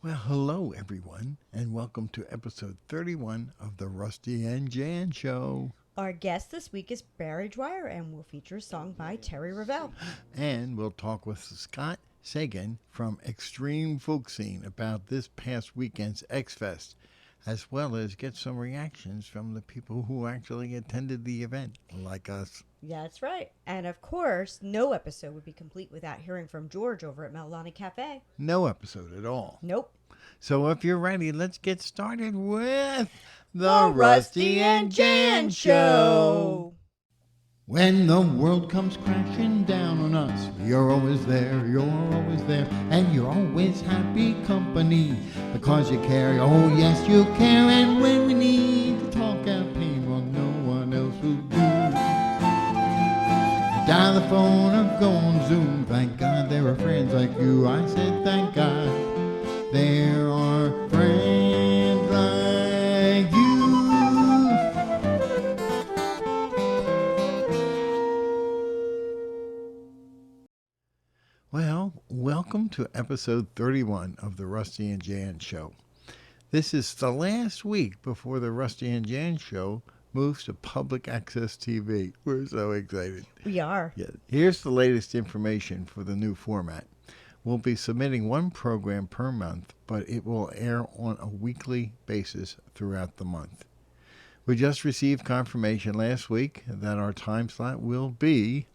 Well, hello everyone, and welcome to episode 31 of the Rusty and Jan Show. Our guest this week is Barry Dwier and will feature a song by Terry Ravel. And we'll talk with Scott Sagan from Extreme Folk Scene about this past weekend's X Fest, as well as get some reactions from the people who actually attended the event, like us. That's right. And of course, no episode would be complete without hearing from George over at Melani Cafe. No episode at all. Nope. So if you're ready, let's get started with The Rusty and Jan Show. When the world comes crashing down on us, you're always there, and you're always happy company because you care. Oh, yes, you care. And when we need to talk out pain, well, no one else will do. Dial the phone or go on Zoom. Thank God there are friends like you. I said, thank God there are friends like you. Well, welcome to episode 31 of the Rusty and Jan Show. This is the last week before the Rusty and Jan Show moves to public access TV. We're so excited. We are. Yeah. Here's the latest information for the new format. We'll be submitting one program per month, but it will air on a weekly basis throughout the month. We just received confirmation last week that our time slot will be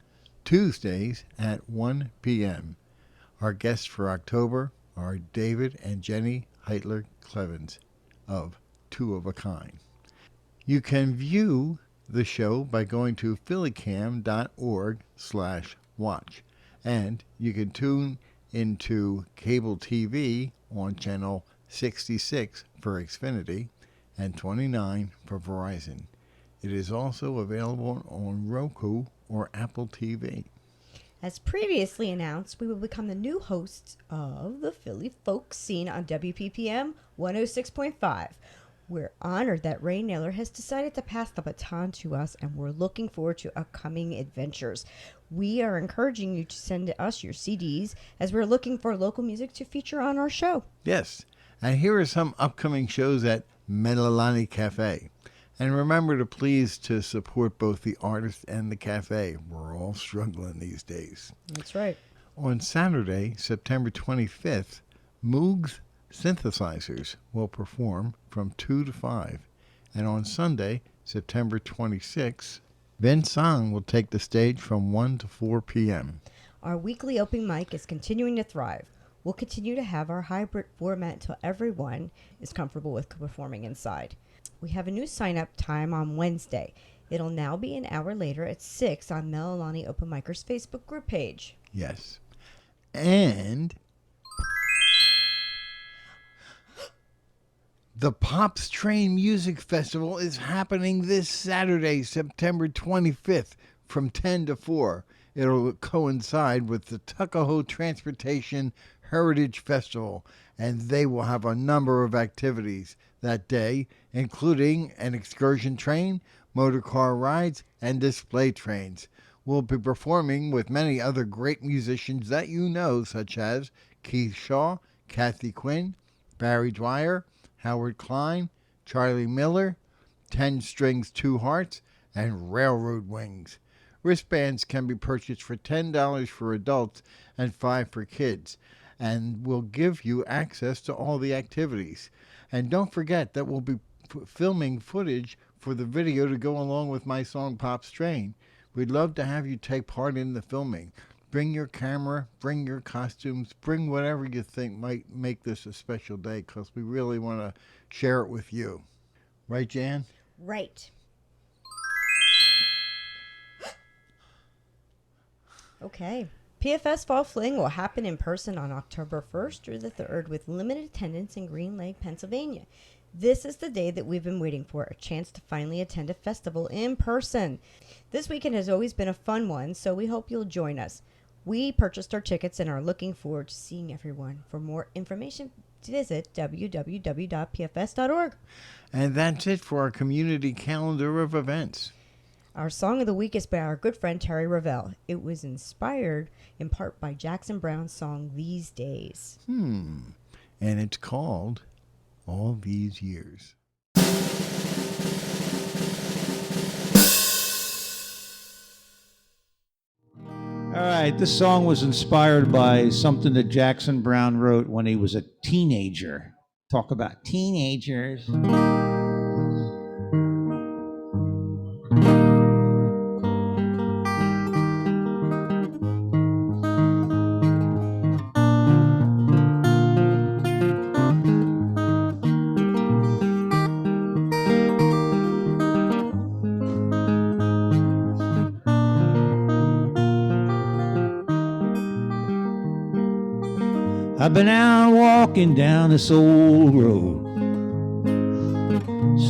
Tuesdays at 1 p.m. Our guests for October are David and Jenny Heitler Clevens of Two of a Kind. You can view the show by going to phillycam.org/watch, and you can tune into cable TV on channel 66 for Xfinity and 29 for Verizon. It is also available on Roku or Apple TV. As previously announced, we will become the new hosts of the Philly folk scene on WPPM 106.5. We're honored that Ray Naylor has decided to pass the baton to us, and we're looking forward to upcoming adventures. We are encouraging you to send us your CDs as we're looking for local music to feature on our show. Yes, and here are some upcoming shows at Melani Cafe. And remember to please to support both the artist and the cafe. We're all struggling these days. That's right. On Saturday, September 25th, Moog's Synthesizers will perform from 2 to 5. And on Sunday, September 26th, Vincent will take the stage from 1 to 4 p.m. Our weekly open mic is continuing to thrive. We'll continue to have our hybrid format until everyone is comfortable with performing inside. We have a new sign-up time on Wednesday. It'll now be an hour later at 6 on Melani Open Micers Facebook group page. Yes. And the Pops Train Music Festival is happening this Saturday, September 25th from 10 to 4. It'll coincide with the Tuckahoe Transportation Heritage Festival, and they will have a number of activities that day, including an excursion train, motor car rides, and display trains. We'll be performing with many other great musicians that you know, such as Keith Shaw, Kathy Quinn, Barry Dwier, Howard Klein, Charlie Miller, 10 Strings 2 Hearts, and Railroad Wings. Wristbands can be purchased for $10 for adults and $5 for kids, and will give you access to all the activities. And don't forget that we'll be filming footage for the video to go along with my song Pops Train. We'd love to have you take part in the filming. Bring your camera, bring your costumes, bring whatever you think might make this a special day, because we really want to share it with you. Right, Jan? Right. Okay. PFS Fall Fling will happen in person on October 1st through the 3rd with limited attendance in Green Lake, Pennsylvania. This is the day that we've been waiting for, a chance to finally attend a festival in person. This weekend has always been a fun one, so we hope you'll join us. We purchased our tickets and are looking forward to seeing everyone. For more information, visit www.pfs.org. And that's it for our community calendar of events. Our song of the week is by our good friend Terry Ravel. It was inspired in part by Jackson Brown's song These Days. and it's called All These Years. All right, this song was inspired by something that Jackson Browne wrote when he was a teenager. Talk about teenagers. I've been out walking down this old road,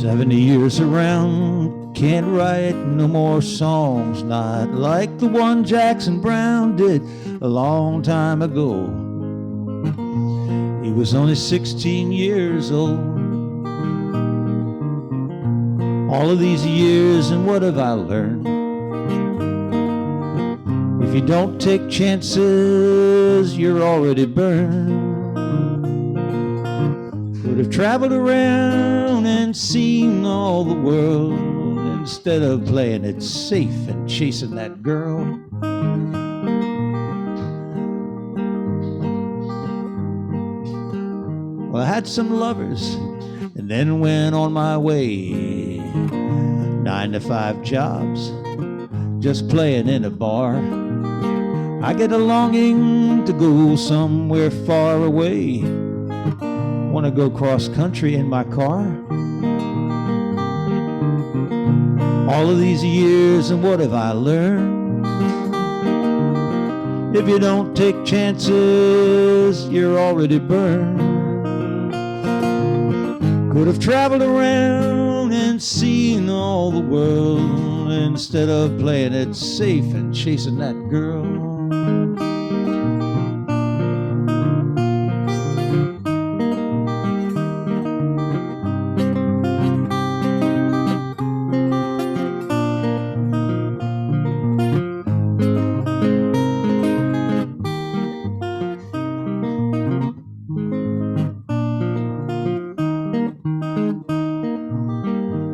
70 years around. Can't write no more songs, not like the one Jackson Browne did a long time ago. He was only 16 years old. All of these years, and what have I learned? If you don't take chances, you're already burned. Could have traveled around and seen all the world instead of playing it safe and chasing that girl. Well, I had some lovers and then went on my way. 9-to-5 jobs, just playing in a bar. I get a longing to go somewhere far away. Want to go cross country in my car. All of these years, and what have I learned? If you don't take chances, you're already burned. Could have traveled around and seen all the world instead of playing it safe and chasing that girl.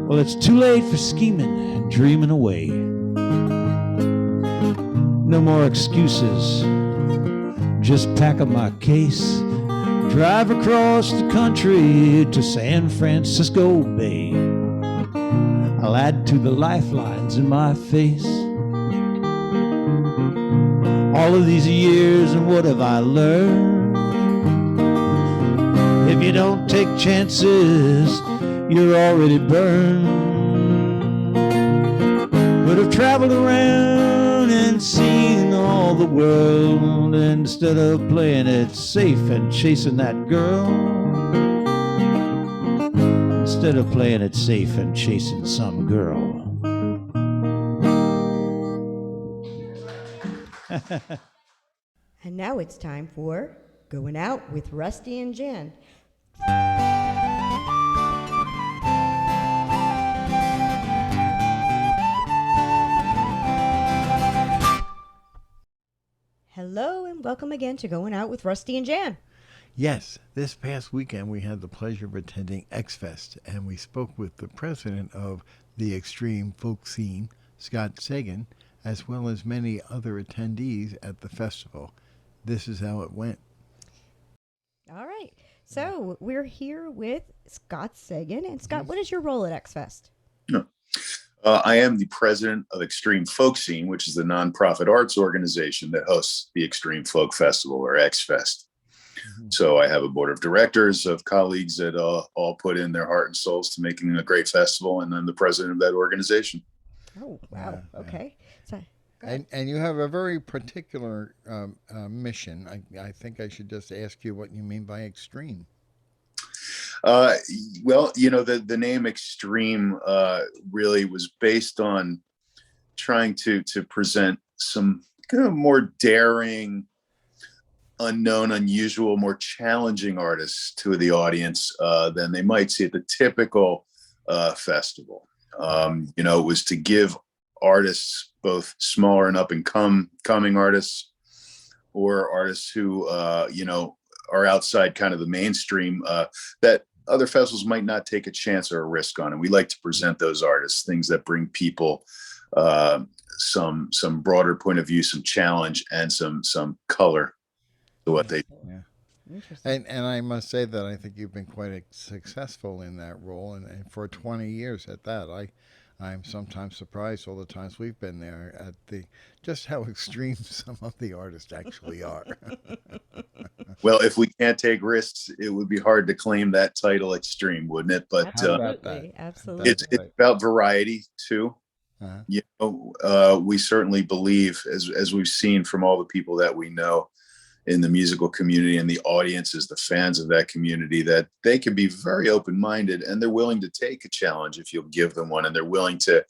Well, it's too late for scheming and dreaming away. No more excuses. Just pack up my case, drive across the country to San Francisco Bay. I'll add to the lifelines in my face. All of these years, and what have I learned? If you don't take chances, you're already burned. Could have traveled around and seen all the world instead of playing it safe and chasing that girl. Instead of playing it safe and chasing some girl. And now it's time for Going Out with Rusty and Jan. Hello and welcome again to Going Out with Rusty and Jan. Yes, this past weekend we had the pleasure of attending X-Fest, and we spoke with the president of the extreme folk scene, Scott Sagan, as well as many other attendees at the festival. This is how it went. All right. So we're here with Scott Sagan. And Scott, what is your role at X-Fest? I am the president of Extreme Folk Scene, which is the nonprofit arts organization that hosts the Extreme Folk Festival, or X-Fest. Mm-hmm. So I have a board of directors of colleagues that all put in their heart and souls to making a great festival, and I'm the president of that organization. Oh, wow. Okay. So, and you have a very particular mission. I think I should just ask you what you mean by extreme. Well, you know, the name Extreme really was based on trying to present some kind of more daring, unknown, unusual, more challenging artists to the audience than they might see at the typical festival. You know, it was to give artists, both smaller and up and coming artists, or artists who, you know, are outside kind of the mainstream, that other festivals might not take a chance or a risk on. And we like to present those artists, things that bring people some broader point of view, some challenge, and some color to what they do. Yeah. Interesting. And I must say that I think you've been quite successful in that role, and for 20 years at that. I'm sometimes surprised all the times we've been there at just how extreme some of the artists actually are. Well, if we can't take risks, it would be hard to claim that title extreme, wouldn't it? But How about Absolutely. that? Absolutely. it's about variety too. Uh-huh. You know, we certainly believe, as we've seen from all the people that we know in the musical community and the audiences, the fans of that community, that they can be very open-minded and they're willing to take a challenge if you'll give them one, and they're willing to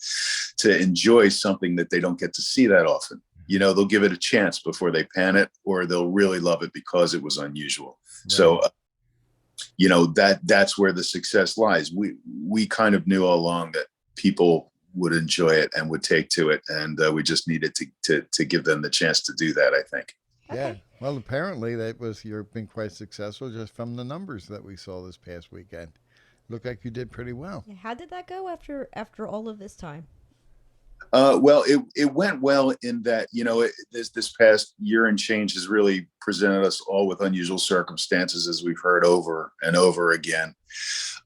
enjoy something that they don't get to see that often. You know, they'll give it a chance before they pan it, or they'll really love it because it was unusual. Right. So, you know, that's where the success lies. We kind of knew all along that people would enjoy it and would take to it, and we just needed to give them the chance to do that, I think. Yeah. Okay. Well, apparently you've been quite successful just from the numbers that we saw this past weekend. Looked like you did pretty well. How did that go after all of this time? Well, it went well in that, you know, this past year and change has really presented us all with unusual circumstances, as we've heard over and over again.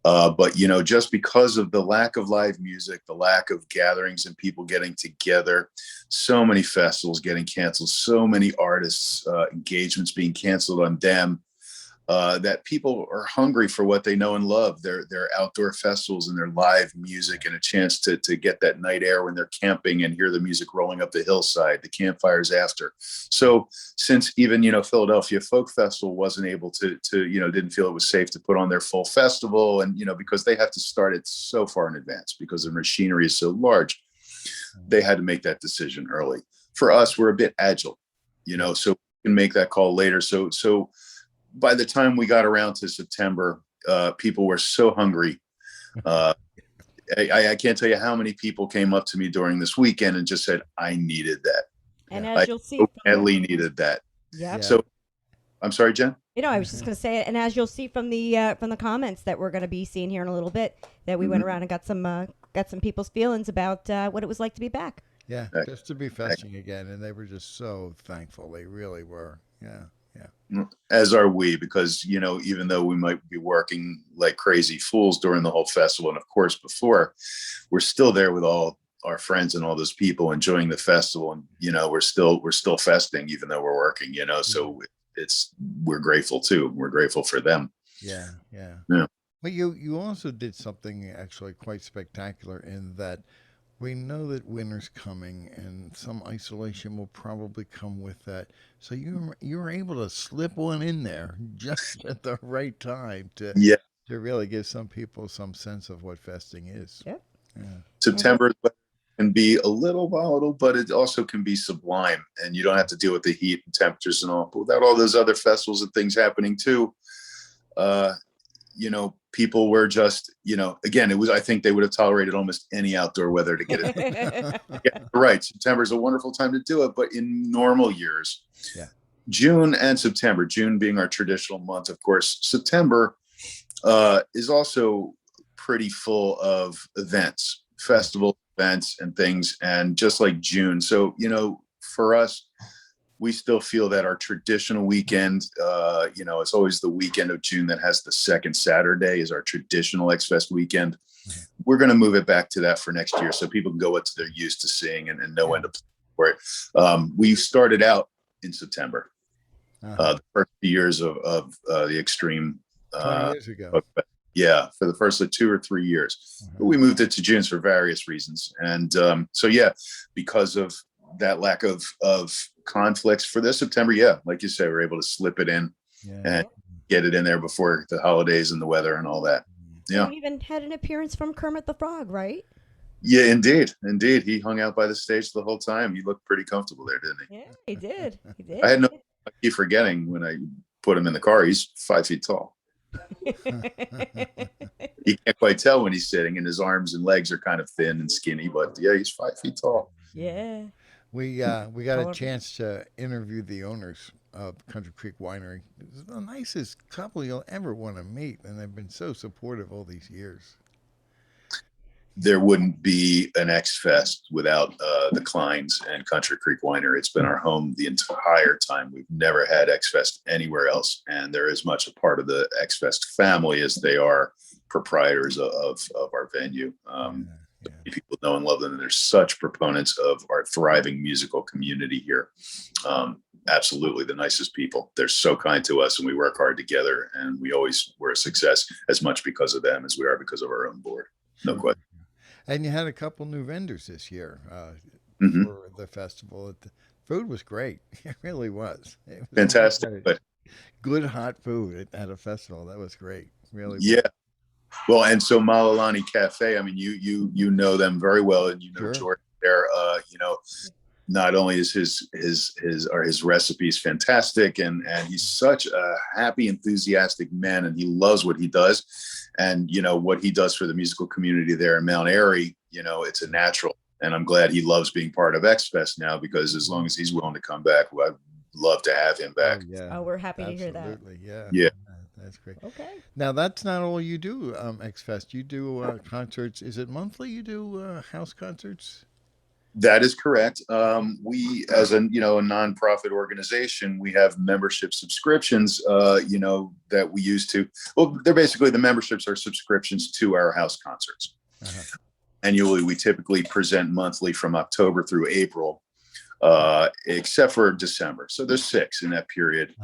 But, you know, just because of the lack of live music, the lack of gatherings and people getting together, so many festivals getting canceled, so many artists' engagements being canceled on them, that people are hungry for what they know and love, their outdoor festivals and their live music, and a chance to get that night air when they're camping and hear the music rolling up the hillside, the campfires after. So since even, you know, Philadelphia Folk Festival wasn't able to you know, didn't feel it was safe to put on their full festival, and, you know, because they have to start it so far in advance because the machinery is so large, they had to make that decision early. For us, we're a bit agile, you know, so we can make that call later. So by the time we got around to September, people were so hungry. I can't tell you how many people came up to me during this weekend and just said, I needed that. And Yeah. as you'll see, So badly needed that. yeah. So I'm sorry, Jen? You know, I was just going to say it, and as you'll see from the comments that we're going to be seeing here in a little bit, that we went around and got some people's feelings about what it was like to be back. Yeah, just to be festing again, and they were just so thankful. They really were. Yeah. As are we, because, you know, even though we might be working like crazy fools during the whole festival, and of course before, we're still there with all our friends and all those people enjoying the festival, and, you know, we're still festing even though we're working, you know. So we're grateful too. We're grateful for them. Yeah. Yeah. Well, you also did something actually quite spectacular in that we know that winter's coming and some isolation will probably come with that. So you were able to slip one in there just at the right time to really give some people some sense of what festing is. Yep. Yeah. September can be a little volatile, but it also can be sublime, and you don't have to deal with the heat and temperatures and all. But without all those other festivals and things happening too, you know, people were just, you know, again, I think they would have tolerated almost any outdoor weather to get it. Yeah, right. September is a wonderful time to do it, but in normal years, June and September, June being our traditional month, of course, September is also pretty full of events, festival events and things, and just like June. So, you know, for us, we still feel that our traditional weekend, you know, it's always the weekend of June that has the second Saturday is our traditional X-Fest weekend. We're going to move it back to that for next year so people can go what they're used to seeing and know when to play for it. We started out in September, the first few years of the Extreme. 20 years ago. Yeah, for the first 2 or 3 years. But we moved it to June for various reasons. And so, yeah, because of that lack of conflicts for this September, like you say, we're able to slip it in and get it in there before the holidays and the weather and all that. Yeah. You even had an appearance from Kermit the Frog, right? Yeah, indeed. He hung out by the stage the whole time. He looked pretty comfortable there, didn't he? Yeah, he did. He did. I keep forgetting when I put him in the car, he's 5 feet tall. You can't quite tell when he's sitting, and his arms and legs are kind of thin and skinny, but yeah, he's 5 feet tall. Yeah. We got a chance to interview the owners of Country Creek Winery. It's the nicest couple you'll ever want to meet, and they've been so supportive all these years. There wouldn't be an X Fest without the Kleins and Country Creek Winery. It's been our home the entire time. We've never had X Fest anywhere else, and they're as much a part of the X Fest family as they are proprietors of our venue. People know and love them, and they're such proponents of our thriving musical community here. Absolutely the nicest people. They're so kind to us, and we work hard together, and we're a success as much because of them as we are because of our own board. No question. And you had a couple new vendors this year for the festival. The food was great. It really was. It was fantastic. But good hot food at a festival. That was great. Really. Yeah. Well, and so Malalani Cafe, I mean, you know them very well, and you know Sure. George there. Not only is his recipes fantastic, and he's such a happy, enthusiastic man, and he loves what he does, and what he does for the musical community there in Mount Airy. It's a natural, and I'm glad he loves being part of X Fest now, because as long as he's willing to come back, I'd love to have him back. Oh, yeah. Oh, we're happy to hear that. Absolutely. Yeah. Yeah. That's great. Okay. Now that's not all you do, X Fest. You do concerts. Is it monthly? You do house concerts? That is correct. We, as a nonprofit organization, we have membership subscriptions. That we use to. Well, they're basically the memberships are subscriptions to our house concerts. Annually, we typically present monthly from October through April, except for December. So there's 6 in that period.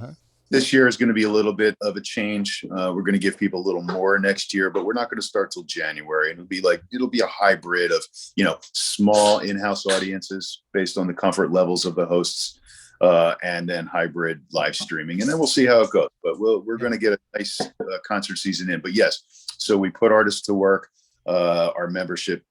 This year is going to be a little bit of a change. We're going to give people a little more next year, but we're not going to start till January. And it'll be a hybrid of, small in-house audiences based on the comfort levels of the hosts, and then hybrid live streaming. And then we'll see how it goes. But we're going to get a nice concert season in. But yes, so we put artists to work. Our membership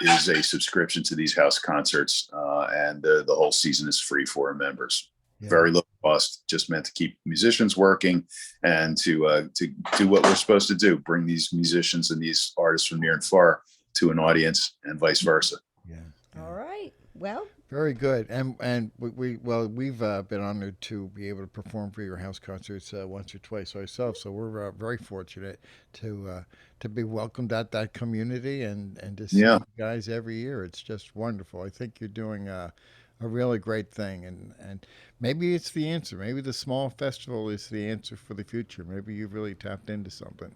is a subscription to these house concerts, and the whole season is free for our members. Yeah. Very low cost, just meant to keep musicians working and to do what we're supposed to do, bring these musicians and these artists from near and far to an audience, and vice versa. Yeah. All right. Well, very good. And we've been honored to be able to perform for your house concerts once or twice ourselves. So we're very fortunate to be welcomed at that community and to see you guys every year. It's just wonderful. I think you're doing a really great thing, and maybe it's the answer. Maybe the small festival is the answer for the future. Maybe you've really tapped into something.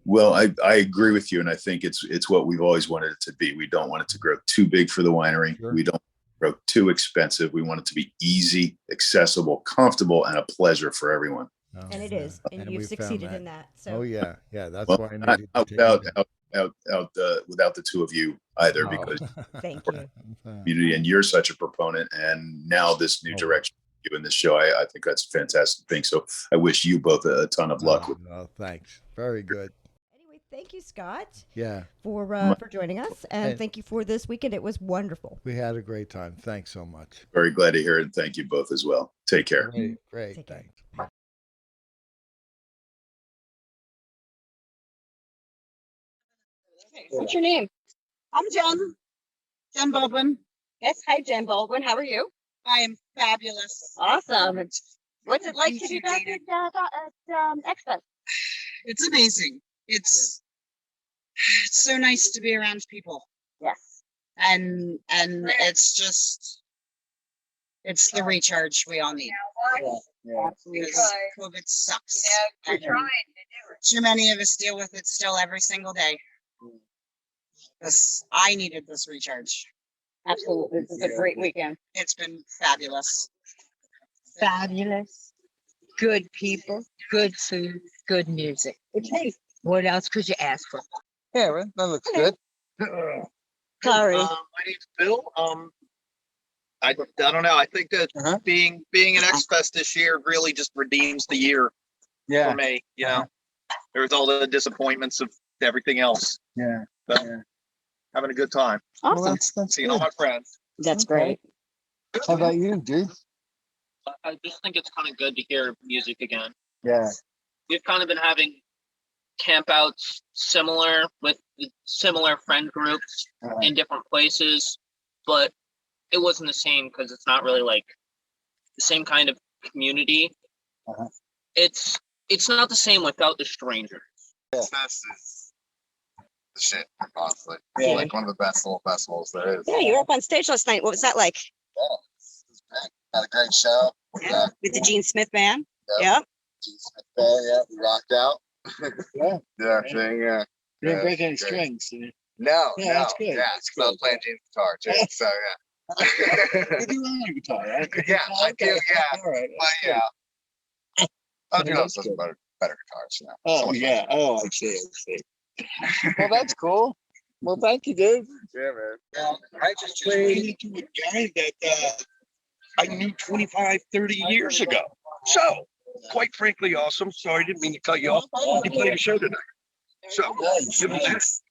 Well, I agree with you, and I think it's what we've always wanted it to be. We don't want it to grow too big for the winery. Sure. We don't grow too expensive. We want it to be easy, accessible, comfortable, and a pleasure for everyone. Oh, and it is, and you've succeeded in that. So. Oh yeah, that's why I needed without the two of you either, because thank you. Community, and you're such a proponent, and now this new direction you in this show, I think that's a fantastic thing. So I wish you both a ton of luck. Thanks. Very good. Anyway, thank you, Scott. Yeah. For joining us, and thank you for this weekend. It was wonderful. We had a great time. Thanks so much. Very glad to hear it, and thank you both as well. Take care. Great. Take care. Thanks. What's your name? I'm Jen Baldwin. Yes, hi, Jen Baldwin. How are you? I am fabulous. Awesome. What's it like to be back at X Fest? It's amazing. It's so nice to be around people. Yes. And it's the recharge we all need. Yeah. Because COVID sucks. Yeah, we're trying to do it. Too many of us deal with it still every single day. Because I needed this recharge. Absolutely. This is a great weekend. It's been fabulous. Fabulous. Good people, good food, good music. Okay. What else could you ask for? Yeah, that looks good. Sorry. My name's Bill. I don't know. I think that being at X Fest this year really just redeems the year for me. There's all the disappointments of everything else. Yeah. But having a good time. Awesome. Well, that's Seeing all my friends. That's great. How about you, dude? I just think it's kind of good to hear music again. Yeah. We've kind of been having campouts similar with similar friend groups in different places, but it wasn't the same because it's not really like the same kind of community. It's not the same without the stranger. Fest is the shit, honestly. It's like one of the best little festivals there is. Yeah, you were up on stage last night. What was that like? Yeah, it's great. Had a great show. Yeah. With the Gene Smith band. Yep. Gene Smith band, yeah, we rocked out. Yeah. You didn't break any strings. No, Yeah, that's good. Yeah, That's I was good. playing Gene's guitar too. So You do own a guitar, right? yeah, I do. Yeah, All right. but yeah, I'll do That's some good. better guitars. You know. Oh, yeah. Oh, I see. Well, that's cool. Well, thank you, dude. Yeah, man. I just ran into a guy that I knew 25, 30 years ago. So, quite frankly, awesome. Sorry, didn't mean to cut you off. He played a show tonight. So, it was just.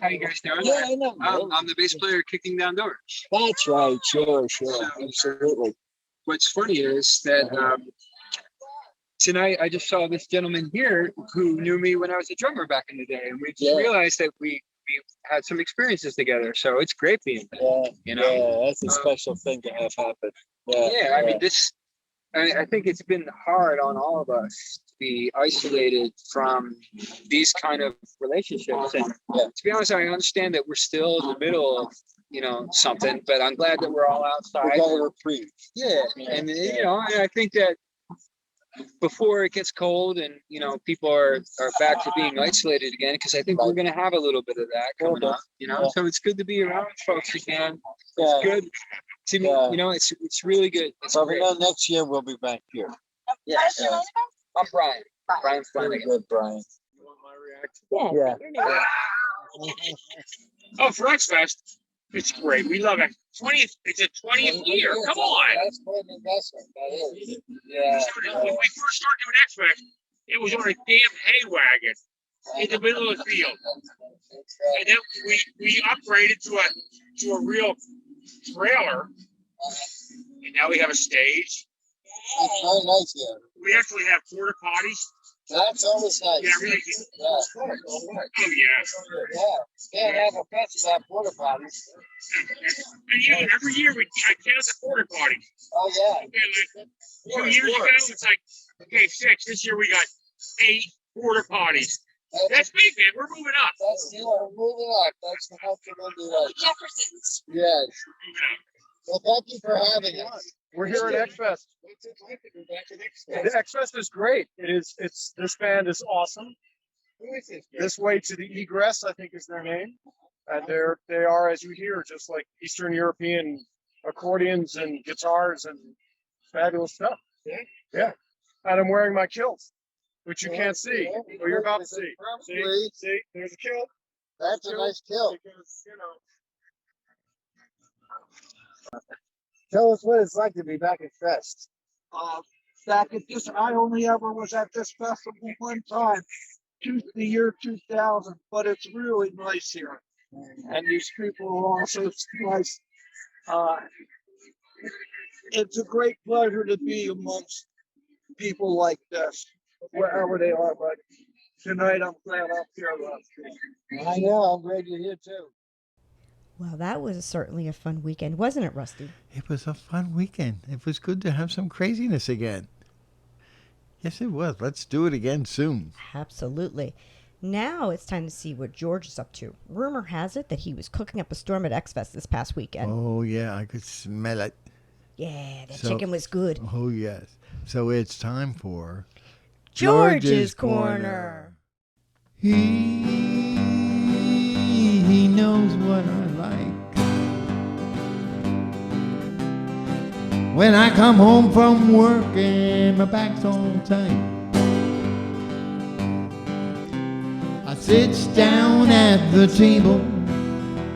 How you guys doing? Yeah, I know. I'm the bass player kicking down doors. That's right. Sure. Absolutely. What's funny is that tonight I just saw this gentleman here who knew me when I was a drummer back in the day, and we just realized that we had some experiences together. So it's great being there. Yeah, that's a special thing to have happen. I mean, I think it's been hard on all of us to be isolated from these kind of relationships. And to be honest, I understand that we're still in the middle of, something, but I'm glad that we're all outside. We got a reprieve. Yeah. And, I think that before it gets cold and, people are back to being isolated again, because I think we're going to have a little bit of that coming up, so it's good to be around folks again. It's good. To me, it's really good. It's great. Next year we'll be back here. Yes. I'm Brian. Brian's Very good, Brian. You want my reaction? Yeah. Oh, for X Fest, it's great. We love it. It's a 20th year. Come on. That's quite an investment. That is. Yeah. When we first started doing X Fest, it was on a damn hay wagon in the middle of the field, and then we upgraded to a real trailer, and now we have a stage. It's very nice here. We actually have porta potties. That's always nice. Yeah, really. Yeah. Oh yeah. Can't have a fence without porta potties. And every year I count the porta potties. Oh yeah. And like 2 years ago, it's like, okay, 6. This year we got 8 porta potties. That's big, man. We're moving up. We're moving up. That's the whole community life. Jeffersons. Yes. Well, thank you for having us. We're here at X Fest. The X Fest is great. This band is awesome. This Way to the Egress, I think, is their name. And they are, as you hear, just like Eastern European accordions and guitars and fabulous stuff. Yeah. And I'm wearing my kilt, which you can't see, but you're about to see. See, there's a kilt. That's a nice kilt. Because, Tell us what it's like to be back at Fest. Back at this, I only ever was at this festival one time, the year 2000, but it's really nice here. And these people are also nice. It's a great pleasure to be amongst people like this, wherever they are. But tonight, I'm glad I'm here. I know, I'm glad you're here too. Well, that was certainly a fun weekend, wasn't it, Rusty? It was a fun weekend. It was good to have some craziness again. Yes, it was. Let's do it again soon. Absolutely. Now it's time to see what George is up to. Rumor has it that he was cooking up a storm at X Fest this past weekend. Oh, yeah, I could smell it. Yeah, the chicken was good. Oh, yes. So it's time for George's Corner. He knows what I like. When I come home from work and my back's all tight, I sits down at the table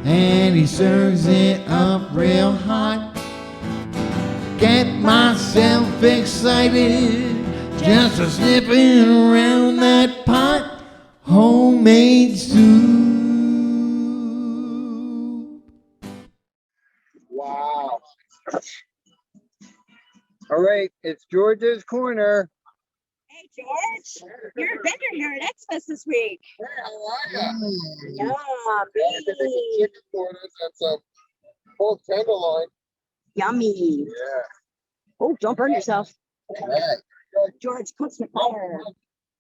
and he serves it up real hot. Get myself excited just a sniffing around that pot. Homemade soup. Wow. All right, it's George's Corner. Hey, George. You're a vendor here at X Fest this week. How are you? Yummy. Chicken quarters and some pork tenderloin. Yummy. Yeah. Oh, don't burn yourself. George cooks the fire.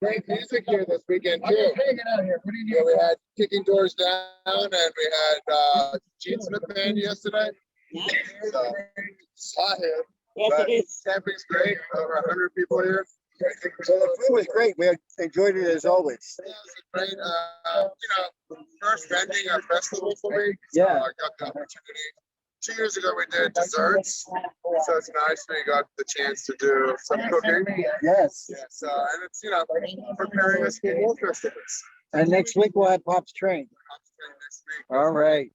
Great music here this weekend too. Yeah, we had Kicking Doors Down and we had Gene Smith Band yesterday. So it's hot here. Yes, it is. Camping's great. Over 100 people here. So the food was great. We enjoyed it as always. Yeah, it's a great, first vending a festival for me. Yeah. So I got the opportunity. 2 years ago we did desserts, so it's nice we got the chance to do some cooking. Yes. Yeah, so and it's preparing us for more festivals. And next week we'll have Pop's Train. Next week. All right.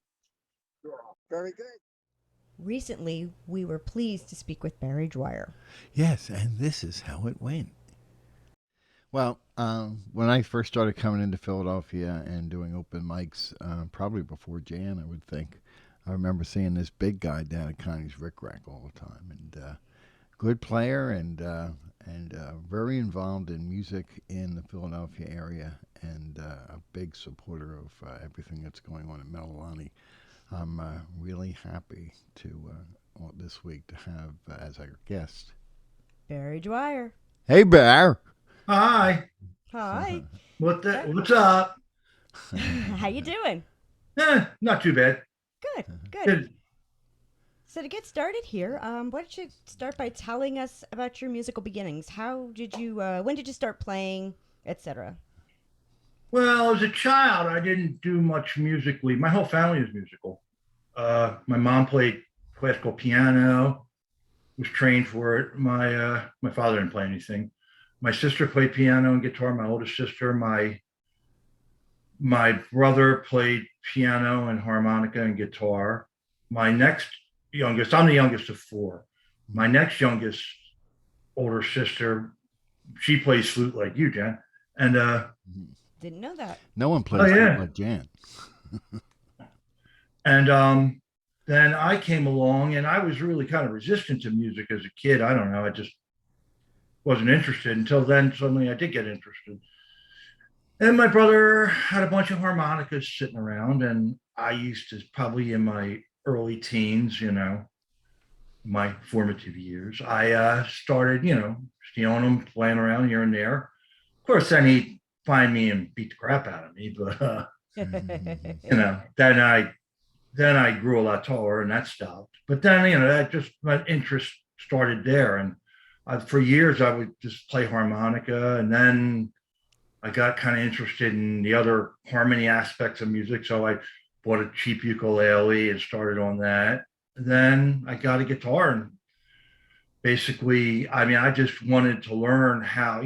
Very good. Recently, we were pleased to speak with Barry Dwier. Yes, and this is how it went. Well, when I first started coming into Philadelphia and doing open mics, probably before Jan, I would think, I remember seeing this big guy down at Connie's Rick Rack all the time, and good player and very involved in music in the Philadelphia area, and a big supporter of everything that's going on in Melalani. I'm really happy to this week to have as our guest Barry Dwier. Hey, Bear. Hi. Hi. What's up? How you doing? Not too bad. Good. So to get started here, why don't you start by telling us about your musical beginnings? How did you, when did you start playing, etc.? Well, as a child, I didn't do much musically. My whole family is musical. My mom played classical piano, was trained for it. My father didn't play anything. My sister played piano and guitar. My oldest sister, my brother played piano and harmonica and guitar. My next youngest, I'm the youngest of four. My next youngest older sister, she plays flute like you, Jan. And didn't know that. No one plays flute like Jan. And then I came along, and I was really kind of resistant to music as a kid. I don't know. I just wasn't interested until then. Suddenly I did get interested. And my brother had a bunch of harmonicas sitting around, and I used to, probably in my early teens, my formative years, I started, stealing them, playing around here and there. Of course, then he'd find me and beat the crap out of me, but then I grew a lot taller, and that stopped. But then, that just, my interest started there. And for years, I would just play harmonica, and then I got kind of interested in the other harmony aspects of music. So I bought a cheap ukulele and started on that. Then I got a guitar, and basically, I just wanted to learn how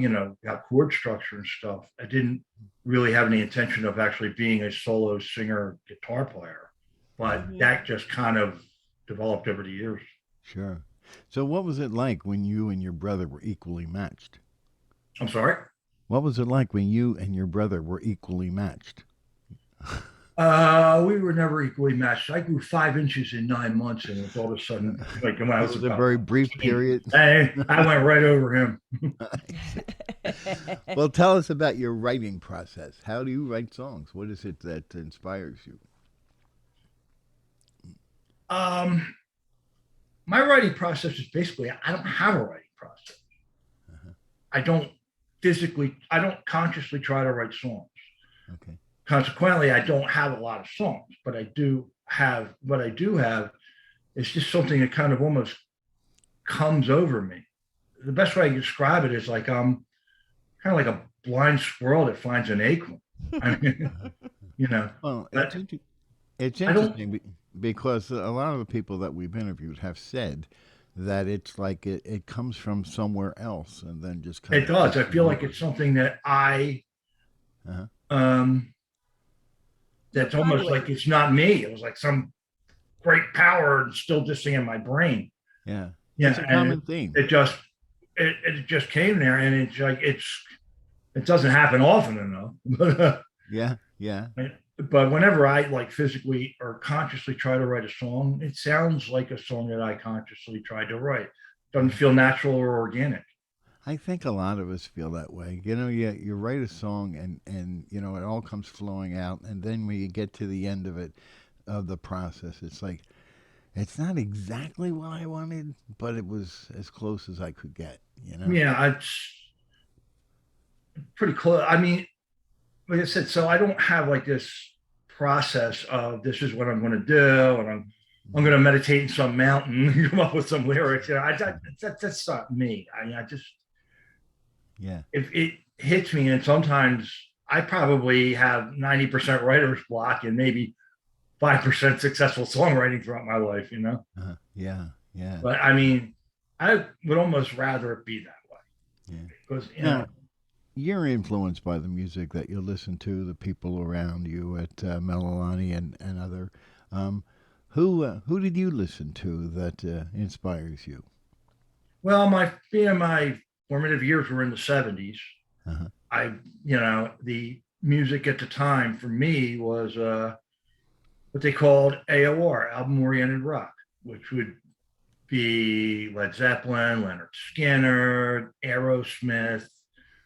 chord structure and stuff. I didn't really have any intention of actually being a solo singer guitar player, but that just kind of developed over the years. Sure. So what was it like when you and your brother were equally matched? I'm sorry? What was it like when you and your brother were equally matched? We were never equally matched. I grew 5 inches in 9 months, and it was all of a sudden, like, when I was a very brief period. I went right over him. Well, tell us about your writing process. How do you write songs? What is it that inspires you? My writing process is basically, I don't have a writing process. I don't consciously try to write songs. Okay. Consequently, I don't have a lot of songs, but what I do have is just something that kind of almost comes over me. The best way I can describe it is like I'm kind of like a blind squirrel that finds an acorn. Well, it's interesting because a lot of the people that we've interviewed have said that it's like it comes from somewhere else and then just kind of. It does. I feel like it's something that that's almost like it's not me. It was like some great power still just in my brain. Yeah. Yeah. It's a common theme. It just came there, and it's like it doesn't happen often enough. Yeah. But whenever I like physically or consciously try to write a song, it sounds like a song that I consciously tried to write. Doesn't feel natural or organic. I think a lot of us feel that way. You write a song and it all comes flowing out, and then when you get to the end of it, of the process, it's like It's not exactly what I wanted, but it was as close as I could get. Yeah, it's pretty close. I mean, like I said, so I don't have like this process of this is what I'm going to do, and I'm going to meditate in some mountain and come up with some lyrics. That's not me. I just if it hits me, and sometimes I probably have 90% writer's block and maybe 5% successful songwriting throughout my life. Yeah. But I mean, I would almost rather it be that way. Because Now, you're influenced by the music that you listen to, the people around you at Melilani and other. Who did you listen to that inspires you? well, my formative years were in the 70s. The music at the time for me was what they called AOR, album oriented rock, which would be Led Zeppelin, Leonard Skinner, Aerosmith,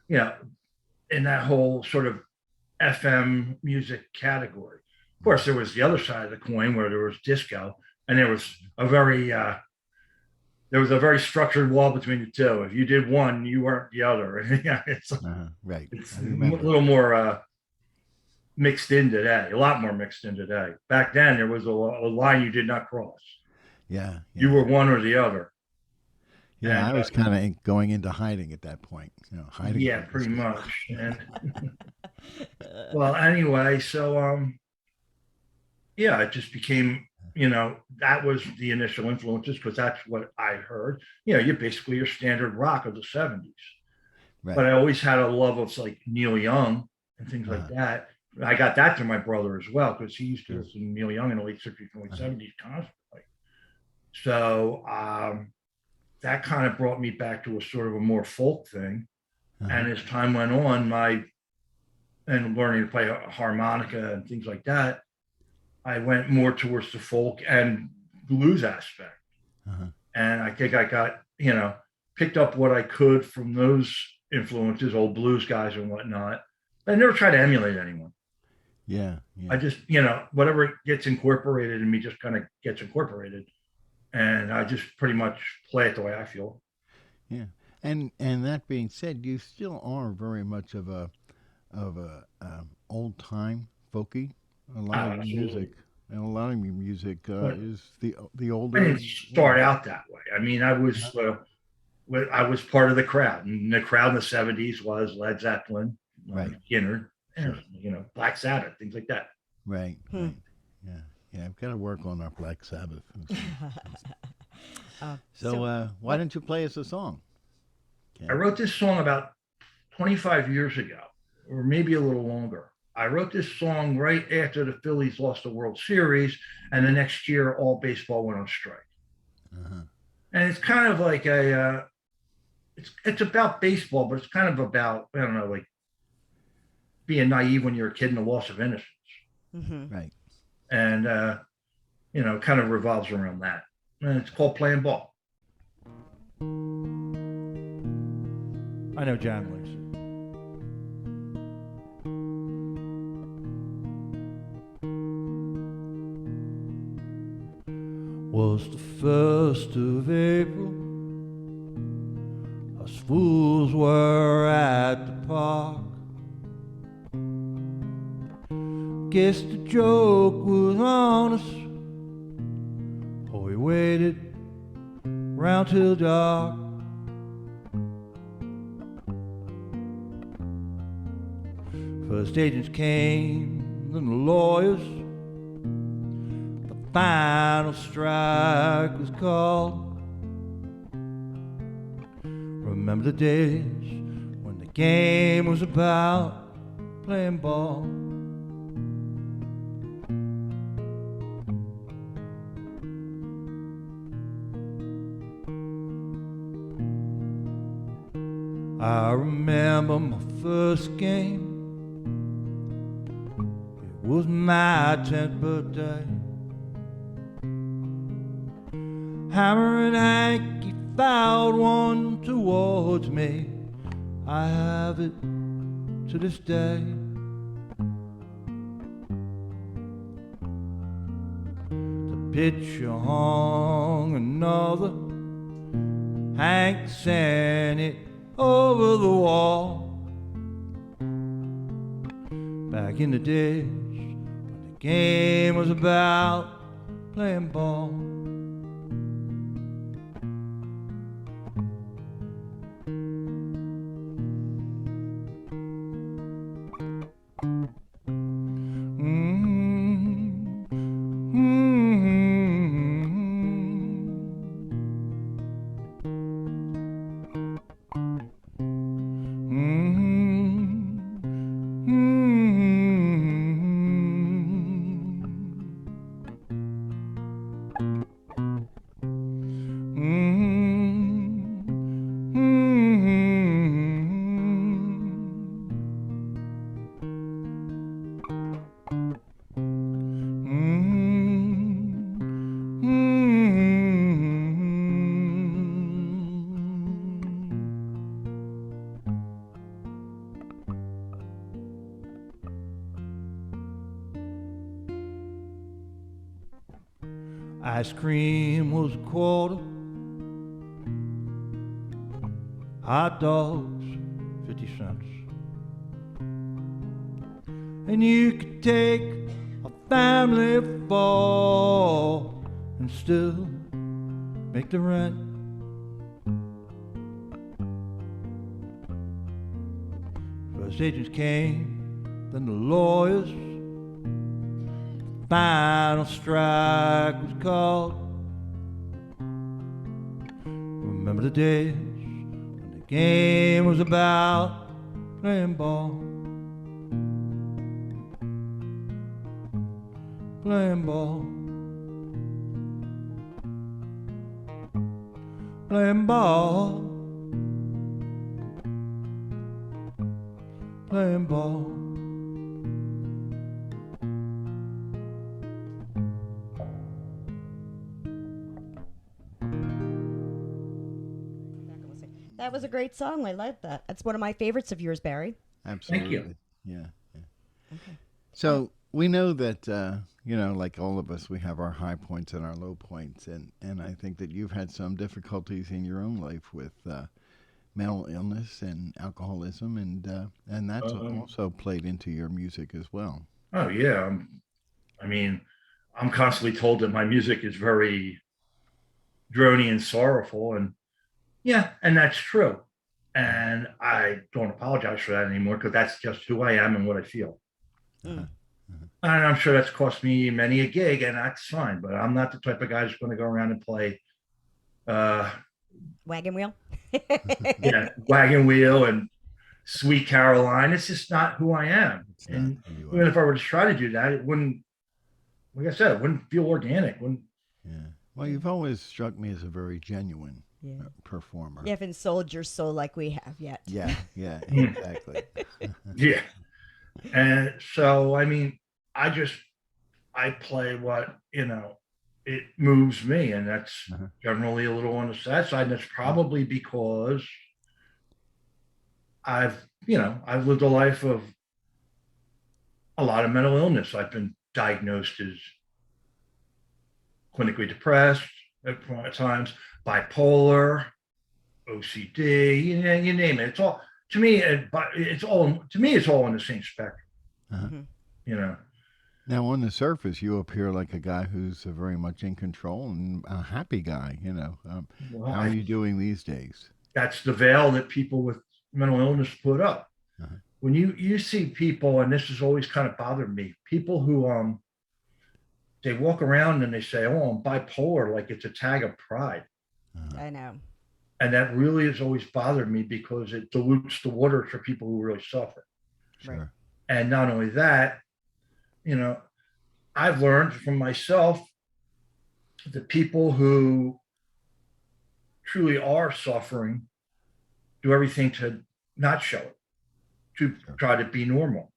in that whole sort of FM music category. Of course, there was the other side of the coin where there was disco, and there was a very structured wall between the two. If you did one, you weren't the other. It's right. It's a little more mixed in today, a lot more mixed in today. Back then, there was a line you did not cross. Yeah. You were one or the other. Yeah, I was kind of going into hiding at that point. Hiding. Yeah, pretty much. And well, anyway, so it just became, that was the initial influences because that's what I heard. You're basically your standard rock of the 70s. Right. But I always had a love of like Neil Young and things like that. I got that through my brother as well because he used to listen to Neil Young in the late 60s and late 70s constantly. So that kind of brought me back to a sort of a more folk thing. And as time went on, and learning to play a harmonica and things like that, I went more towards the folk and blues aspect. And I think I got, picked up what I could from those influences, old blues guys and whatnot. I never tried to emulate anyone. Yeah. I just, whatever gets incorporated in me just kind of gets incorporated. And I just pretty much play it the way I feel. Yeah. And that being said, you still are very much of a old time folky. A lot of music is the older. I didn't start out that way. I mean, I was part of the crowd, and the crowd in the 70s was Led Zeppelin, Skinner, Black Sabbath, things like that. Right. Yeah, I've got to work on our Black Sabbath. So why don't you play us a song? I wrote this song about 25 years ago, or maybe a little longer. I wrote this song right after the Phillies lost the World Series, and the next year all baseball went on strike. And it's kind of like it's about baseball, but it's kind of about, I don't know, like being naive when you're a kid and the loss of innocence. Right. And, kind of revolves around that. And it's called Playing Ball. I know John likes it. Was the 1st of April. Us fools were at the park. Guess the joke was on us. Oh, we waited round till dark. First agents came, then the lawyers. The final strike was called. Remember the days when the game was about playing ball. I remember my first game. It was my 10th birthday. Hammer and Hank, he fouled one towards me. I have it to this day. The picture hung another, Hank sent it over the wall. Back in the days when the game was about playing ball. Ice cream was a quarter, hot dogs 50 cents. And you could take a family of 4 and still make the rent. First agents came, then the lawyers. Final strike was called. Remember the days when the game was about playing ball. Playing ball. Playing ball. Playing ball. That was a great song. I like that. That's one of my favorites of yours, Barry. Absolutely. Thank you. Yeah. Okay. So we know that, like all of us, we have our high points and our low points. And I think that you've had some difficulties in your own life with mental illness and alcoholism. And that's also played into your music as well. Oh, yeah. I'm constantly told that my music is very drony and sorrowful. And yeah, and that's true. And I don't apologize for that anymore because that's just who I am and what I feel. And I'm sure that's cost me many a gig, and that's fine. But I'm not the type of guy who's going to go around and play Wagon Wheel. Wagon Wheel and Sweet Caroline. It's just not who I am. And even if I were to try to do that, it wouldn't, like I said, it wouldn't feel organic. Well, you've always struck me as a very genuine performer. You haven't sold your soul like we have yet. Yeah, exactly. Yeah. And so, I play what, it moves me. And that's generally a little on the sad side. And that's probably because I've lived a life of a lot of mental illness. I've been diagnosed as clinically depressed at times, bipolar, OCD, you name it. It's all, to me, it's all in the same spectrum. Now, on the surface, you appear like a guy who's very much in control and a happy guy. How are you doing these days? That's the veil that people with mental illness put up. When you see people, and this has always kind of bothered me, people who they walk around and they say, "Oh, I'm bipolar," like it's a tag of pride. I know. And that really has always bothered me because it dilutes the water for people who really suffer. Sure. And not only that, I've learned from myself that people who truly are suffering do everything to not show it, to try to be normal.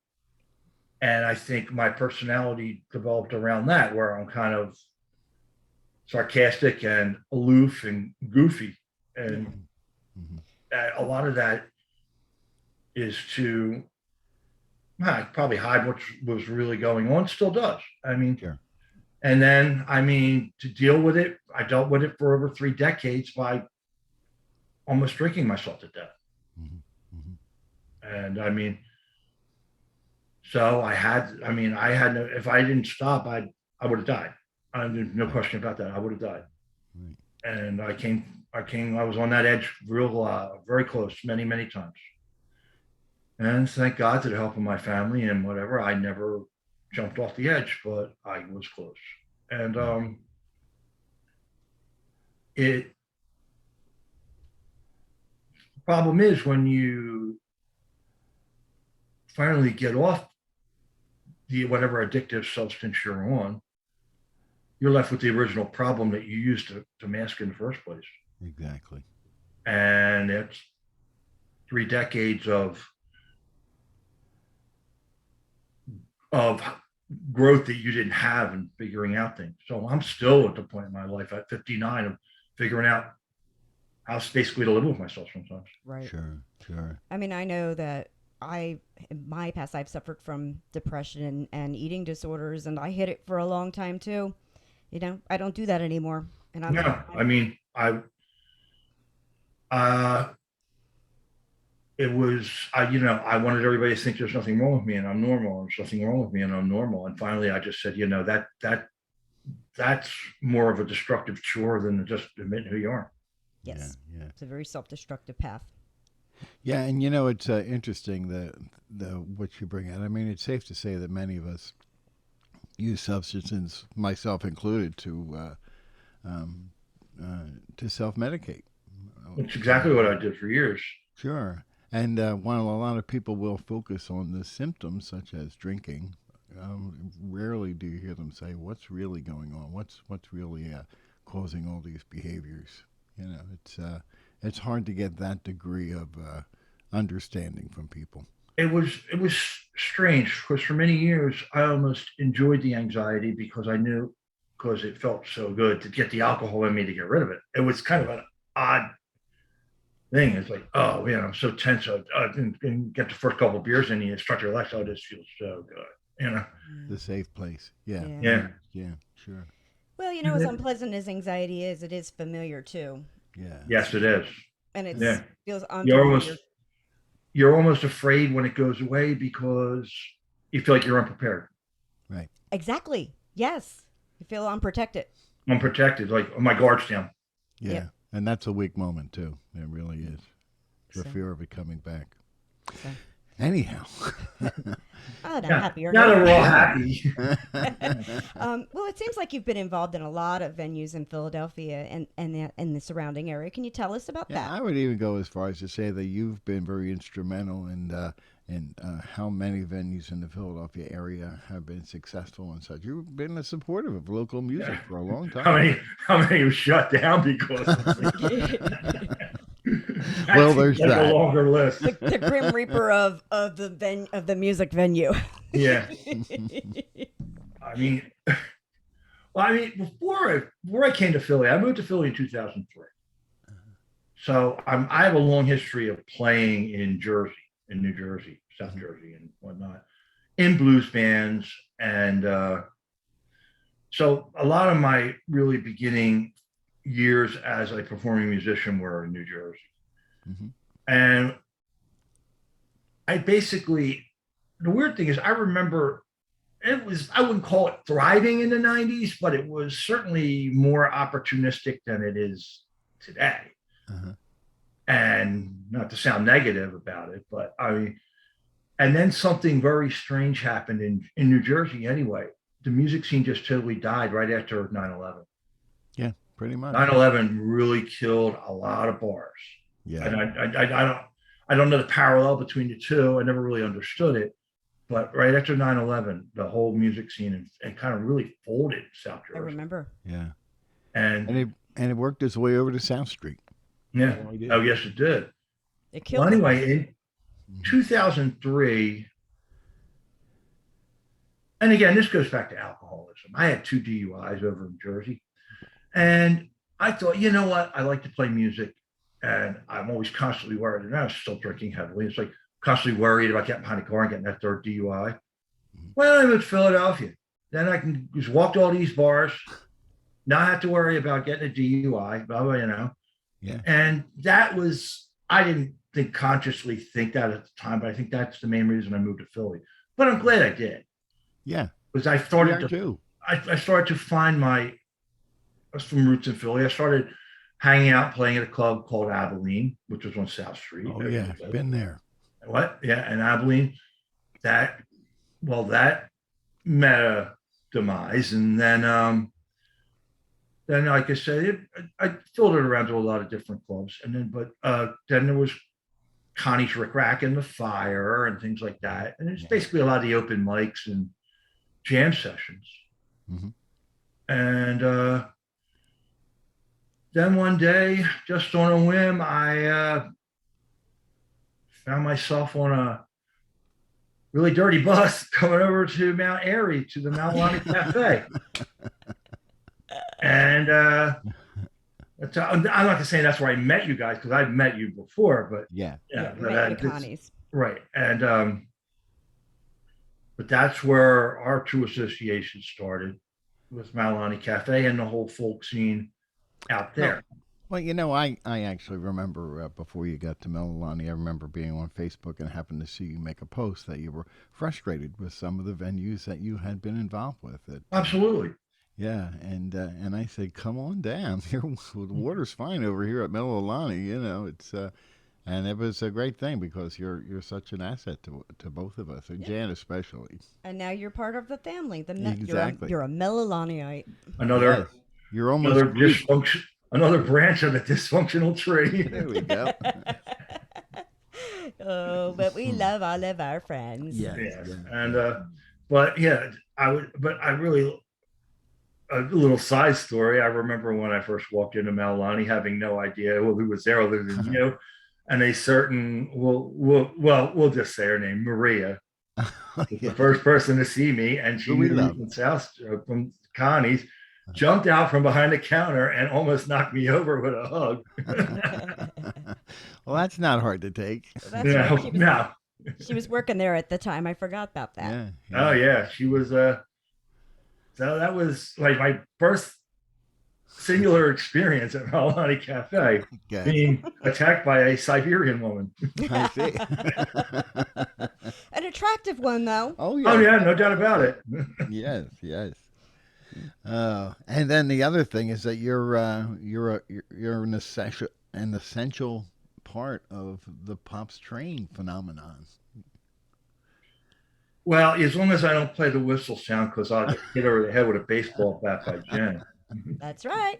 And I think my personality developed around that, where I'm kind of sarcastic and aloof and goofy. And a lot of that is to probably hide what was really going on. Still does. And then, I mean, to deal with it, I dealt with it for over 3 decades by almost drinking myself to death. And I mean, so I had no, if I didn't stop, I would have died. There's no question about that. I would have died. And I was on that edge very close, many, many times. And thank God, to the help of my family and whatever, I never jumped off the edge, but I was close. And the problem is when you finally get off the whatever addictive substance you're on, you're left with the original problem that you used to mask in the first place. Exactly. And it's 3 decades of growth that you didn't have and figuring out things. So I'm still at the point in my life at 59 of figuring out how basically to live with myself sometimes. Right. Sure. I mean, I know that in my past, I've suffered from depression and eating disorders, and I hid it for a long time too. You know, I don't do that anymore. And I mean, it was, I wanted everybody to think there's nothing wrong with me and I'm normal. There's nothing wrong with me and I'm normal. And finally, I just said, that's more of a destructive chore than just admitting who you are. Yes. Yeah. It's a very self-destructive path. Yeah, and it's interesting the what you bring out. I mean, it's safe to say that many of us use substances, myself included, to self-medicate. That's exactly what I did for years. Sure. And while a lot of people will focus on the symptoms, such as drinking, rarely do you hear them say, "What's really going on? What's really causing all these behaviors?" It's hard to get that degree of understanding from people. It was strange because for many years I almost enjoyed the anxiety because I knew, because it felt so good to get the alcohol in me to get rid of it. It was kind of an odd thing. It's like, oh man, I'm so tense. I didn't get the first couple of beers in you and start to relax. Oh, this feels so good. The safe place. Yeah, sure. Well, as unpleasant as anxiety is, it is familiar too. Yeah. Yes, it is. And it feels you're almost afraid when it goes away because you feel like you're unprepared. Right. Exactly. Yes. You feel unprotected. Unprotected, like, oh, my guard's down. Yeah. Yep. And that's a weak moment too. It really is. The fear of it coming back. So. Anyhow. I'm happier. Now that we're all happy. Well, it seems like you've been involved in a lot of venues in Philadelphia and the surrounding area. Can you tell us about that? I would even go as far as to say that you've been very instrumental in how many venues in the Philadelphia area have been successful and such. You've been a supporter of local music for a long time. How many have shut down because well, there's that. A longer list. The Grim Reaper of the music venue. Yeah. Before I came to Philly, I moved to Philly in 2003. So I have a long history of playing in New Jersey, South Jersey, and whatnot, in blues bands, and so a lot of my really beginning years as a performing musician were in New Jersey. And the weird thing is, I remember I wouldn't call it thriving in the 90s, but it was certainly more opportunistic than it is today. And not to sound negative about it, but and then something very strange happened in New Jersey anyway. The music scene just totally died right after 9/11. Yeah, pretty much. 9/11 really killed a lot of bars. Yeah. And I don't know the parallel between the two. I never really understood it. But right after 9/11, the whole music scene and kind of really folded South Jersey. I remember. Yeah. And it worked its way over to South Street. Yeah. Oh, yes, it did. It killed. Well, anyway, in 2003, and again, this goes back to alcoholism. I had 2 DUIs over in Jersey. And I thought, you know what? I like to play music. And I'm always constantly worried. And I was still drinking heavily. It's like constantly worried about getting behind a car and getting that 3rd DUI. Well, I moved to Philadelphia. then I can just walk to all these bars, not have to worry about getting a DUI, blah, blah, Yeah. And that was, I didn't consciously think that at the time, but I think that's the main reason I moved to Philly. But I'm glad I did. Yeah. Because I started to find I was from roots in Philly. I started hanging out, playing at a club called Abilene, which was on South Street. Oh, yeah. Been there. What? Yeah. And Abilene, that met a demise. And then like I said, I filtered around to a lot of different clubs. And then there was Connie's Rick Rack and the Fire and things like that. And it's basically a lot of the open mics and jam sessions. Mm-hmm. And then one day, just on a whim, I found myself on a really dirty bus coming over to Mount Airy to the Mount Lonnie Cafe. And I'm not saying that's where I met you guys, because I've met you before, but Connie's. Right. And but that's where our true association started, with Mount Lonnie Cafe and the whole folk scene out there. Well, I actually remember before you got to Melalani, I remember being on Facebook and happened to see you make a post that you were frustrated with some of the venues that you had been involved with. Absolutely. Yeah, and I said, come on down. Here, the water's fine over here at Melalani. It's and it was a great thing because you're such an asset to both of us, and Jan especially. And now you're part of the family. Exactly. You're a Melalaniite. You're almost another branch of the dysfunctional tree. There we go. Oh, but we love all of our friends. Yeah. And I really, a little side story. I remember when I first walked into Melalani, having no idea who was there other than you, and a certain we'll just say her name, Maria, was the first person to see me, and she from Connie's. Jumped out from behind the counter and almost knocked me over with a hug. Well, that's not hard to take. Right. She was working there at the time. I forgot about that. Yeah. Oh yeah, she was. So that was like my first singular experience at Melalani Cafe, being attacked by a Siberian woman. I see. An attractive one, though. Oh yeah. Oh yeah, no doubt about it. Yes. And then the other thing is that you're an essential part of the Pops Train phenomenon. Well, as long as I don't play the whistle sound, because I'll get hit over the head with a baseball bat by Jen. That's right.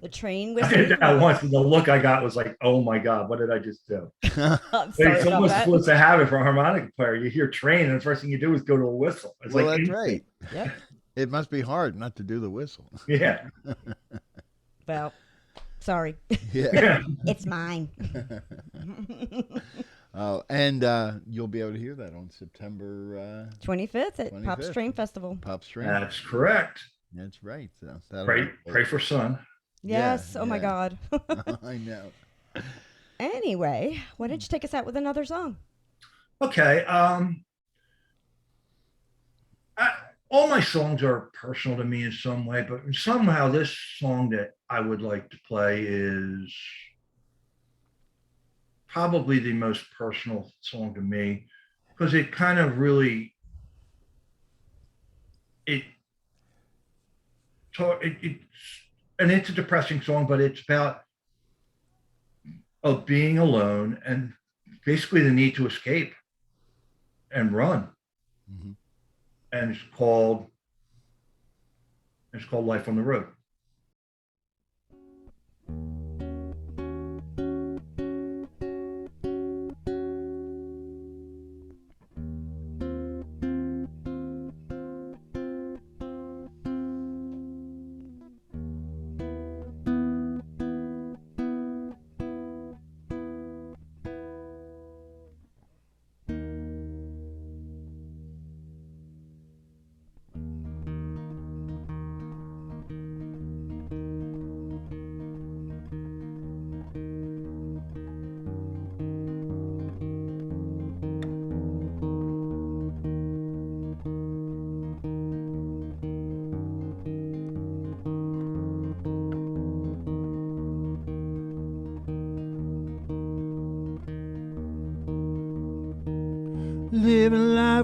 The train I did that once, and the look I got was like, "Oh my God, what did I just do?" It's almost supposed to have it for a harmonica player. You hear train, and the first thing you do is go to a whistle. It's well, that's right. Yep. It must be hard not to do the whistle. Yeah. Well, sorry. Yeah. It's mine. And you'll be able to hear that on September 25th at Pops Train Festival. Pops Train. That's correct. That's right. So pray for sun. Yes. My God. I know. Anyway, why don't you take us out with another song? Okay. All my songs are personal to me in some way, but somehow this song that I would like to play is probably the most personal song to me, because it kind of really and it's a depressing song, but it's about being alone and basically the need to escape and run. Mm-hmm. And it's called Life on the Road.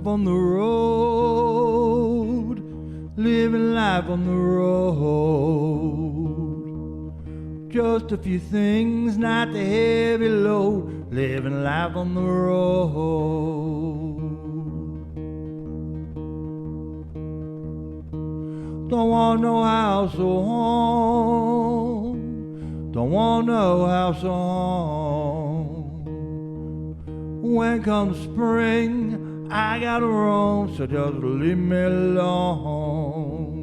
on the road, living life on the road. Just a few things, not the heavy load, living life on the road. Don't want no house or home, don't want no house or home. When comes spring, I gotta roam, so just leave me alone.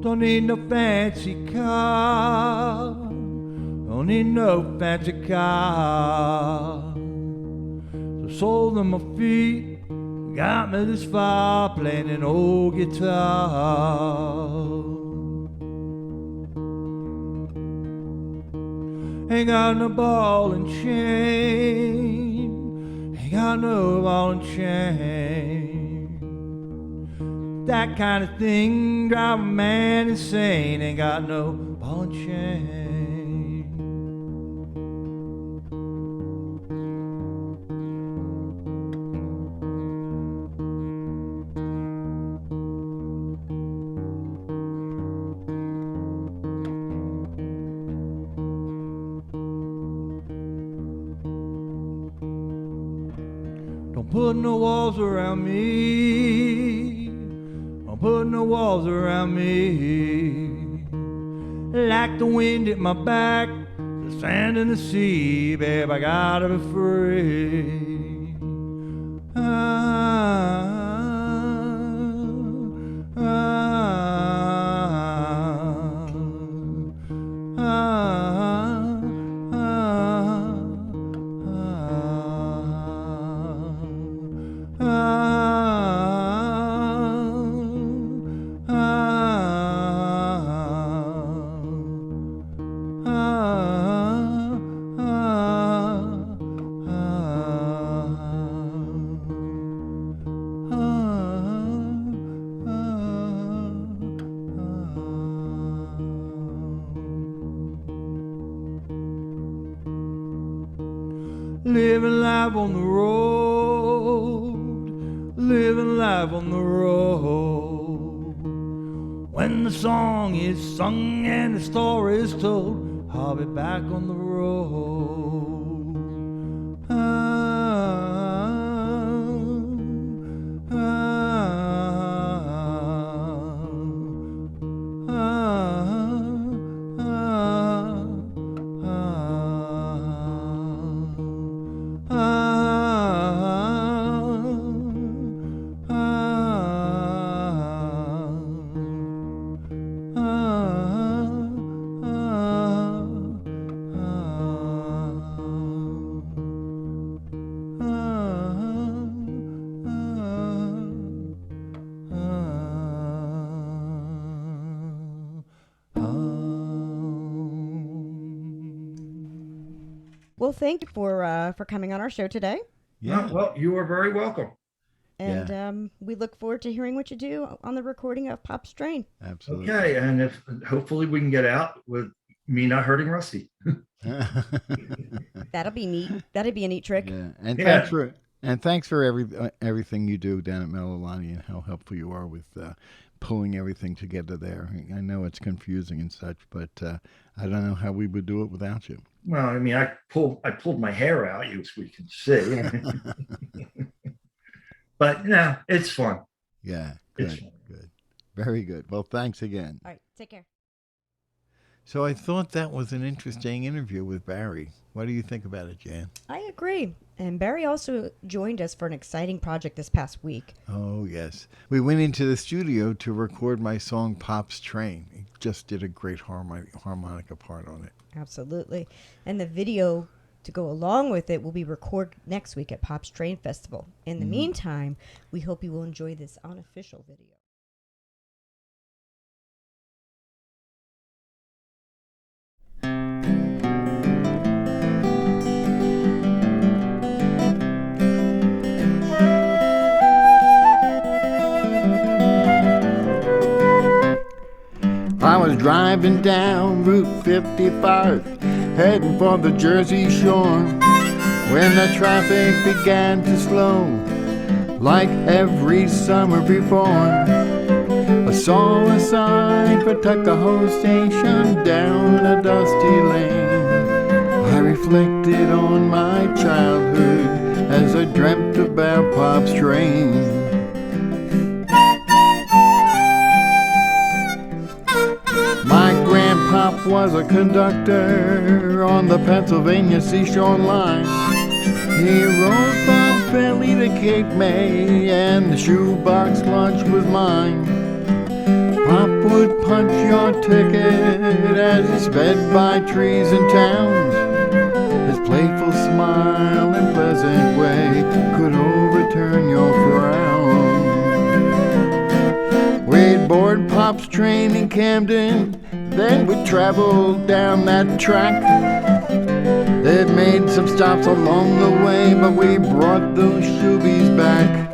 Don't need no fancy car, don't need no fancy car. The soles of my feet got me this far, playing an old guitar. Ain't got no ball and chain, ain't got no ball and chain. That kind of thing drive a man insane, ain't got no ball and chain. Don't put no walls around me, don't put no walls around me. Like the wind at my back, the sand in the sea, babe, I gotta be free. Living life on the road, living life on the road. When the song is sung and the story is told, I'll be back on the road. Well, thank you for coming on our show today. Yeah. Well, you are very welcome. And we look forward to hearing what you do on the recording of Pop Strain. Absolutely. Okay, and if hopefully we can get out with me not hurting Rusty. That'll be neat. That'd be a neat trick. Yeah, and thanks for everything you do down at Melilani and how helpful you are with pulling everything together there. I know it's confusing and such, but I don't know how we would do it without you. Well, I mean, I pulled my hair out, as we can see. But no, it's fun. Yeah, good, good. Very good. Well, thanks again. All right, take care. So I thought that was an interesting interview with Barry. What do you think about it, Jan? I agree. And Barry also joined us for an exciting project this past week. Oh, yes. We went into the studio to record my song Pop's Train. He just did a great harmonica part on it. Absolutely. And the video to go along with it will be recorded next week at Pop's Train Festival. In the meantime, we hope you will enjoy this unofficial video. I was driving down Route 55, heading for the Jersey Shore, when the traffic began to slow, like every summer before. I saw a sign for Tuckahoe Station down a dusty lane. I reflected on my childhood as I dreamt about Pop's train. My grandpop was a conductor on the Pennsylvania seashore line. He rode from Philly to Cape May, and the shoebox lunch was mine. Pop would punch your ticket as he sped by trees and towns. His playful smile and pleasant way could overturn your frown. We'd board Pop's train in Camden, then we'd travel down that track. They'd made some stops along the way, but we brought those shoebies back.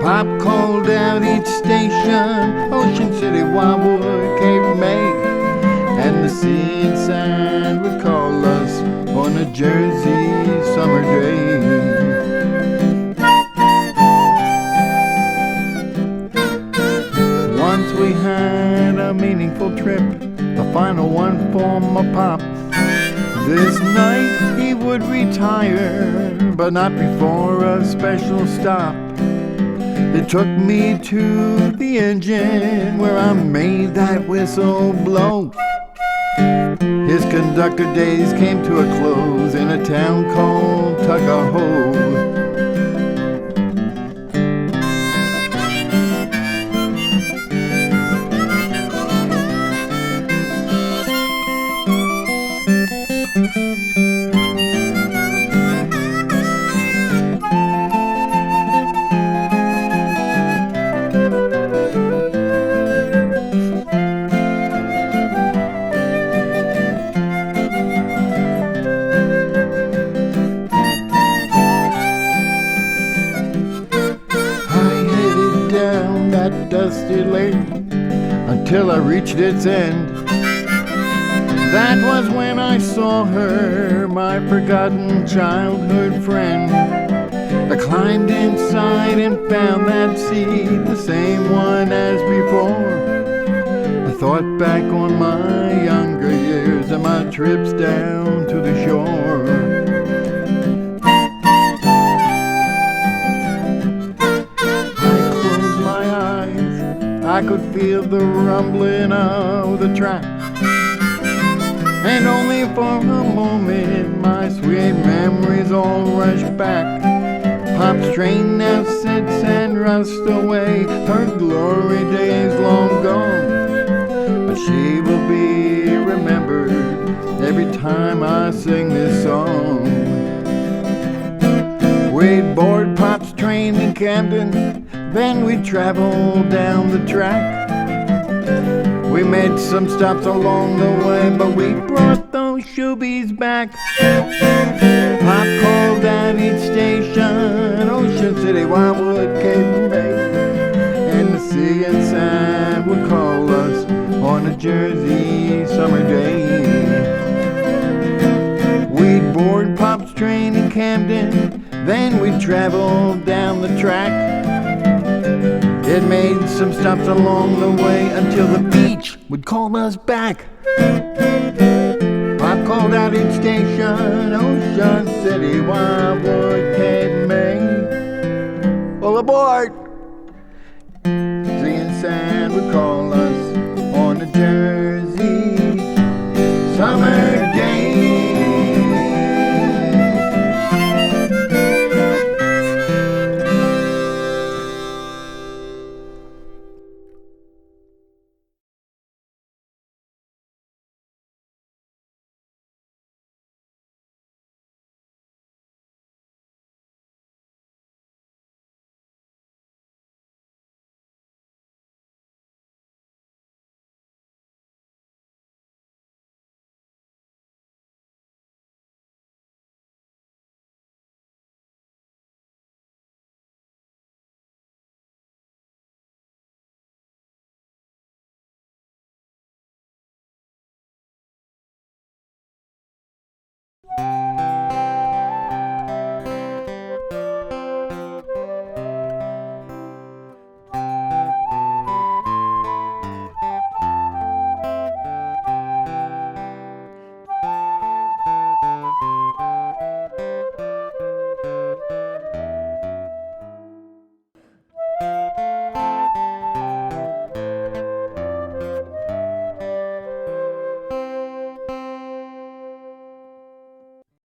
Pop called out each station, Ocean City, Wildwood, Cape May, and the sea and sand would call us on a Jersey summer day. Once we had a meaningful trip, the final one for my pop. This night he would retire, but not before a special stop. It took me to the engine where I made that whistle blow. His conductor days came to a close in a town called Tuckahoe. Dusty lane until I reached its end. That was when I saw her, my forgotten childhood friend. I climbed inside and found that seat, the same one as before. I thought back on my younger years and my trips down to the shore. I could feel the rumbling of the track, and only for a moment my sweet memories all rushed back. Pop's train now sits and rusts away, her glory days long gone, but she will be remembered every time I sing this song. We'd board Pop's train in Camden, then we traveled down the track. We made some stops along the way, but we brought those shoebies back. Pop called at each station, Ocean City, Wildwood, Cape May, and the sea and sand would call us on a Jersey summer day. We'd board Pop's train in Camden, then we'd travel down the track. It made some stops along the way until the beach would call us back. Pop called out each station, Ocean City, Wildwood, Cape May. All aboard! Sea and sand would call